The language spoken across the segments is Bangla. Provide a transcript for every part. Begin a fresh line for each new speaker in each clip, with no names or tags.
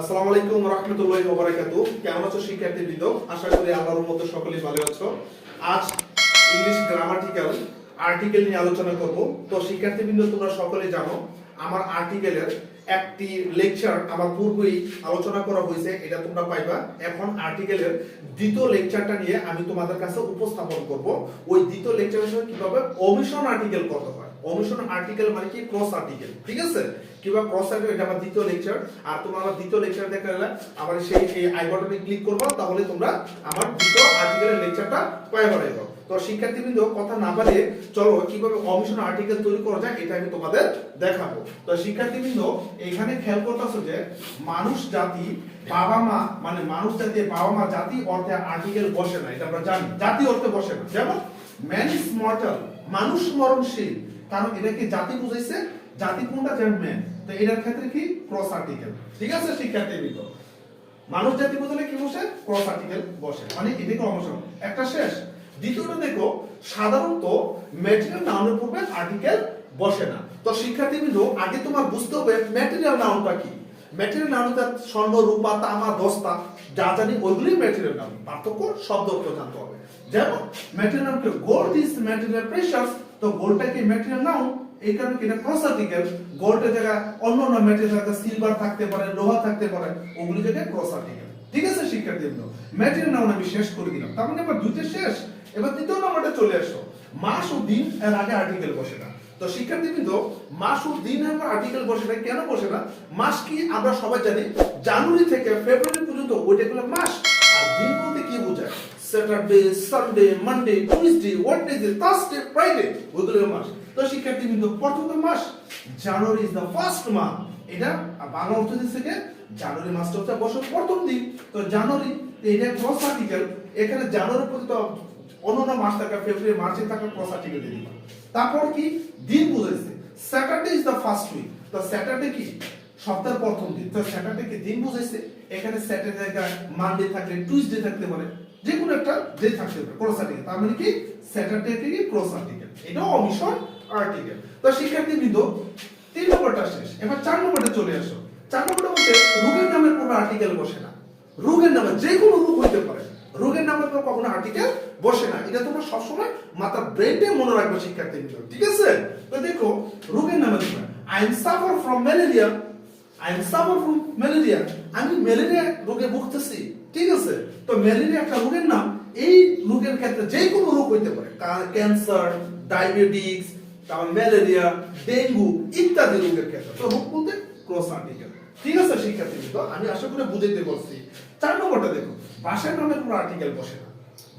আসসালামু আলাইকুম ওয়া রাহমাতুল্লাহি ওয়া বারাকাতুহু। কেমন আছো শিক্ষার্থীবৃন্দ? আশা করি আল্লাহর রহমতে সকলেই ভালো আছো। আজ ইংলিশ গ্রামাটিক্যাল আর্টিকেল নিয়ে আলোচনা করব। তো শিক্ষার্থীবৃন্দ, তোমরা সকলেই জানো আমার আর্টিকেলের একটি লেকচার আমার পূর্বেই আলোচনা করা হয়েছে, এটা তোমরা পাইবা। এখন আর্টিকেলের দ্বিতীয় লেকচারটা নিয়ে আমি তোমাদের কাছে উপস্থাপন করব। ওই দ্বিতীয় লেকচারের সময় কিভাবে ওমিশন আর্টিকেল করতে হয়। ওমিশন আর্টিকেল মানে কি? ক্রস আর্টিকেল, ঠিক আছে? কিভাবে ক্রস আর্টিকেল, এটা আমার দ্বিতীয় লেকচার। আর তোমরা আমার দ্বিতীয় লেকচার দেখতে গেলে আবার সেই আই বাটনে ক্লিক করবা, তাহলে তোমরা আমার দ্বিতীয় আর্টিকেলের লেকচারটা পাইবা। তো শিক্ষার্থীবৃন্দ, কথা না বাড়িয়ে চলো কিভাবে ওমিশন আর্টিকেল তৈরি করা যায় এটা আমি তোমাদের দেখাবো। তো শিক্ষার্থীবৃন্দ, এখানে খেয়াল করতেছো যে মানুষ জাতি বাবা মা, মানে মানুষ জাতি বাবা মা জাতি অর্থে আর্টিকেল বসে না, এটা আমরা জানি। জাতি অর্থে বসে না। যেমন ম্যান ইজ মর্টাল, মানুষ মরণশীল, কারণ এটা কি জাতি বুঝাইছে? জাতি কোনটা? যেমন ম্যান। তো এটার ক্ষেত্রে কি? ক্রস আর্টিকেল, ঠিক আছে শিক্ষার্থীবৃন্দ? মানুষ জাতি বুঝলে কি বসে? ক্রস আর্টিকেল বসে, মানে এটাকে ওমিশন। একটা শেষ। দ্বিতীয়টা দেখো, সাধারণত ম্যাটেরিয়াল নাউনের পূর্বে আর্টিকেল বসে না। তো শিক্ষার্থীবৃন্দ, আগে তোমার বুঝতে হবে ম্যাটেরিয়াল নাউনটা কি। ম্যাটেরিয়াল নাউনটা স্বর্ণ, রূপা, তামা, দস্তা যা জানি ওইগুলি ম্যাটেরিয়াল নাউন। পার্থক্য শব্দ অর্থ জানতে হবে। যেমন ম্যাটেরিয়াল নাউন কি? Gold is material precious. তো গোল্ডটা কি ম্যাটেরিয়াল নাউন? এই কারণে এটা ক্রস আর্টিকেল। গোল্ডের জায়গায় অন্য অন্য ম্যাটেরিয়াল থাকতে, সিলভার থাকতে পারে, লোহা থাকতে পারে, ওগুলি জায়গায় ক্রস আর্টিকেল, ঠিক আছে শিক্ষার্থীবৃন্দ? ম্যাটেরিয়াল নাউন আমি শেষ করে দিলাম। তার মানে এবার দুইটা শেষ। এবার তৃতীয় নম্বরটা চলে আসো। মাস ও দিন এর আগে আর্টিকেল বসে না। তো শিক্ষার্থীবৃন্দ, মাস ও দিন এর আর্টিকেল বসে না। কেন বসে না? মাস কি আমরা সবাই জানি, জানুয়ারি থেকে ফেব্রুয়ারি পর্যন্ত ওইটা হলো মাস। আর দিন বলতে কি বোঝায়? Saturday, Sunday, Monday, Tuesday, Wednesday, Thursday, Friday, ওইগুলো মাস। তো শিক্ষার্থীবৃন্দ, প্রথম মাস January is the first month. এটা বাংলা অর্থ থেকে জানুয়ারি মাসটা হচ্ছে বছরের প্রথম দিন। তো জানুয়ারি এটা ক্রস আর্টিকেল। এখানে জানুয়ারি প্রতি তো অন্য মাস থাকে, ফেব্রুয়ারি, মার্চে থাকে, ক্রস আর্টিকেল দিয়ে দিবা। তারপর কি? দিন বুঝাইছে। Saturday is the first week. তো স্যাটারডে কি? সপ্তাহের প্রথম দিন। তো স্যাটারডে কি? দিন বুঝাইছে। এখানে স্যাটারডে জায়গায় মানডে থাকলে টিউসডে থাকতে পারে, যে কোনো একটা ডে থাকতে পারে, ক্রস আর্টিকেল। তার মানে কি? স্যাটারডে কি ক্রস আর্টিকেল, এটা ওমিশন আর্টিকেল। তো শিক্ষার্থীবৃন্দ, 3 নম্বরটা শেষ। এবার 4 নম্বরে চলে আসো। 4 নম্বরটা হচ্ছে রোগের নামের কোনো আর্টিকেল বসে না। রোগের নামে যে কোনো রোগ হইতে পারে, রোগের নামের পর কখনো আর্টিকেল বসে না। এটা তোমরা সবসময় মাথার ব্রেইনে মনে রাখবে শিক্ষার্থীবৃন্দ, ঠিক আছে? তো দেখো, রোগের নামে তোমরা I am suffer from malaria, I am suffer from malaria, আমি ম্যালেরিয়া রোগে ভুগতেছি, ঠিক আছে? তো ম্যালেরিয়া একটা রোগের নাম। এই রোগের ক্ষেত্রে যে কোনো রোগ হইতে পারে, ক্যান্সার, ডায়াবেটিস, তারপর ম্যালেরিয়া, ডেঙ্গু ইত্যাদি রোগের ক্ষেত্রে। তো রোগ বলতে ক্রস আর্টিকেল, ঠিক আছে শিক্ষার্থীবৃন্দ? আমি আশা করি বুঝাইতে পারছি। 4 নম্বরটা দেখো, ভাষার নামের কোনো আর্টিকেল বসে না।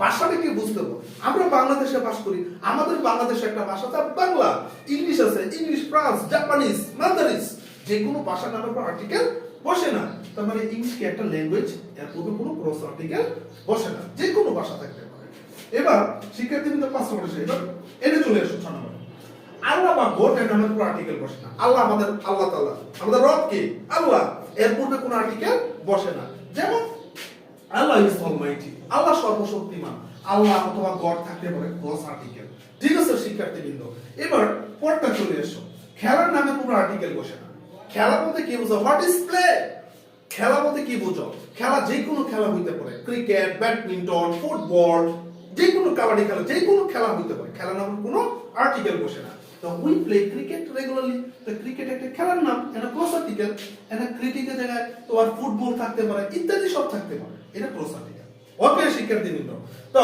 ভাষাটা কি বুঝতে হবে? আমরা বাংলাদেশে বাস করি, আমাদের বাংলাদেশে একটা ভাষা আছে বাংলা, ইংলিশ আছে, ইংলিশ, ফ্রান্স, জাপানিজ, মান্দারিস, যে কোনো ভাষার নামের কোনো আর্টিকেল বসে না। তার মানে ইংলিশ কি একটা ল্যাঙ্গুয়েজ, এর পূর্বে কোনো ক্রস আর্টিকেল বসে না, যে কোনো ভাষা থাকতে পারে। এবার শিক্ষার্থীবৃন্দ 5 নম্বরে এসে এবার এটা চলে আসো 6 নম্বরে। আল্লাহ বা গড এর নামের কোনো আর্টিকেল বসে না। আল্লাহ আমাদের আল্লাহ তাআলা, আমাদের রব কে? আল্লাহ, এর পূর্বে কোনো আর্টিকেল বসে না। যেমন আল্লাহ ইজ অলমাইটি, আল্লাহ সর্বশক্তিমান, আল্লাহ অথবা গড থাকতে পারে, ক্রস আর্টিকেল, ঠিক আছে শিক্ষার্থীবৃন্দ? এবার পড়টা চলে এসো। খেলার নামে কোনো আর্টিকেল বসে না। খেলা বলতে কি বুঝো? What is play? খেলা বলতে কি বুঝো? খেলা যে কোনো খেলা হইতে পারে, ক্রিকেট, ব্যাডমিন্টন, ফুটবল, যে কোনো কাবাডি খেলা, যে কোনো খেলা হইতে পারে। খেলার নামে কোনো আর্টিকেল বসে না। তো উই প্লে ক্রিকেট রেগুলারলি, তো ক্রিকেট একটা খেলার নাম, এটা ক্রস আর্টিকেল। এটা ক্রিকেটের জায়গায় তোমার ফুটবল থাকতে পারে, ইত্যাদি সব থাকতে পারে, এটা ক্রস আর্টিকেল। ওকে শিক্ষার্থীবৃন্দ, তো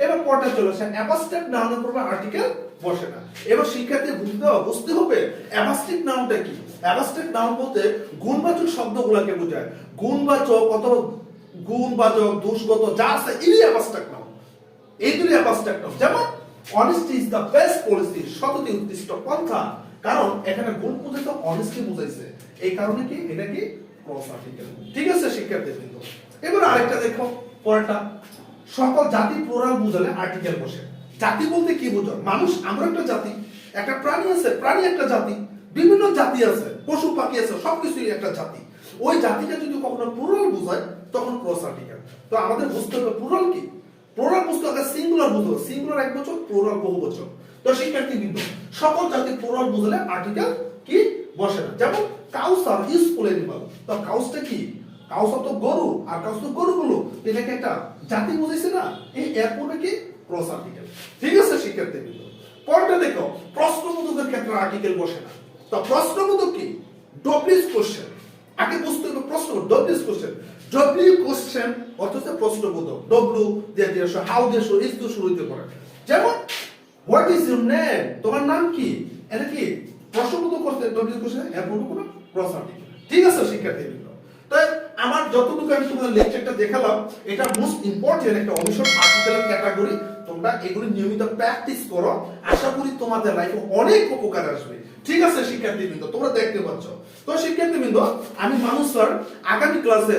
এবার পড়তে চলে আসে। অ্যাবাস্ট্রাক্ট নাউনের পূর্বে আর্টিকেল বসে না। এবার শিক্ষার্থী বুঝতে হবে অ্যাবাস্ট্রাক্ট নাউনটা কি। অ্যাবাস্ট্রাক্ট নাউন বলতে গুণবাচক শব্দগুলোকে বোঝায়। গুণবাচক অথবা গুণবাচক, দোষগত যা আছে, এগুলি অ্যাবাস্ট্রাক্ট নাউন, এইগুলি অ্যাবাস্ট্রাক্ট নাউন। যেমন honesty is the best policy, সততা উৎকৃষ্ট পন্থা। কারণ এখানে গুণ বুঝাইতে অনেস্টি বুঝাইছে, এই কারণে কি এটা কি ক্রস আর্টিকেল, ঠিক আছে শিক্ষার্থীবৃন্দ? এবার আরেকটা দেখো পরেরটা, সকল জাতি প্লুরাল বুঝালে আর্টিকেল বসে। জাতি বলতে কি বুঝো? মানুষ, আমরা একটা জাতি, একটা প্রাণী আছে, প্রাণী একটা জাতি, বিভিন্ন জাতি আছে, পশু পাখি আছে, সবকিছুই একটা জাতি। ওই জাতিটা যদি কখনো প্লুরাল বুঝায় তখন ক্রস আর্টিকেল। তো আমাদের বুঝতে হবে প্লুরাল কি। প্লুরাল বুঝতে হবে সিঙ্গুলার বুঝো, সিঙ্গুলার এক বচন, প্লুরাল বহু বচন। তো শিক্ষার্থীবৃন্দ, সকল জাতি প্লুরাল বুঝালে আর্টিকেল কি বসে না। যেমন কাউস আর ইউজফুল অ্যানিমাল, তো কাউসটা কি? কাউস তো গরু আর কাউস তো গরুগুলো, এটাকে একটা জাতি বুঝাইছে না, এই এর পরে কি ক্রস আর্টিকেল। ঠিক আছে শিক্ষার্থীবৃন্দ, পরেরটা দেখো, প্রশ্নবোধকের ক্ষেত্রে আর্টিকেল বসে না। তো প্রশ্নবোধক কি? ডব্লিউএস কোশ্চেন, আগে বুঝতে হবে প্রশ্ন, ডব্লিউএস কোশ্চেন, ডব্লিউ কোশ্চেন অর্থ হচ্ছে প্রশ্নবোধক, ডব্লিউ দিয়ে দিয়ে হাউ দিয়ে শুরু, ইজ দিয়ে শুরু হইতে পারে। যেমন হোয়াট ইজ ইউর নেম, তোমার নাম কি, এটা কি প্রশ্নবোধক করতে ডব্লিউএস কোশ্চেন, এর পরে কোনো ক্রস আর্টিকেল। ঠিক আছে শিক্ষার্থীবৃন্দ, তাই আমার যতটুকু আমি তোমাদের লেকচারটা দেখালাম, এটা মোস্ট ইম্পর্টেন্ট একটা অমিশন আর্টিকেলের ক্যাটাগরি। তোমরা এগুলি নিয়মিত প্র্যাকটিস করো, আশা করি তোমাদের লাইফে অনেক উপকার আসবে। ঠিক আছে শিক্ষার্থীবৃন্দ, তোমরা দেখতে পাচ্ছ। তো শিক্ষার্থীবৃন্দ, আমি মানুষ স্যার আগামী ক্লাসে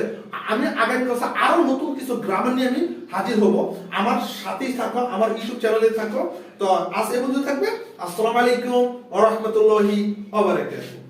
আরো নতুন কিছু গ্রামার নিয়ে আমি হাজির হব। আমার সাথেই থাকো, আমার ইউটিউব চ্যানেলে থাকো। তো আজ এই পর্যন্ত থাকবে। আসসালামু আলাইকুম ওয়া রাহমাতুল্লাহি ওয়া বারাকাতুহু।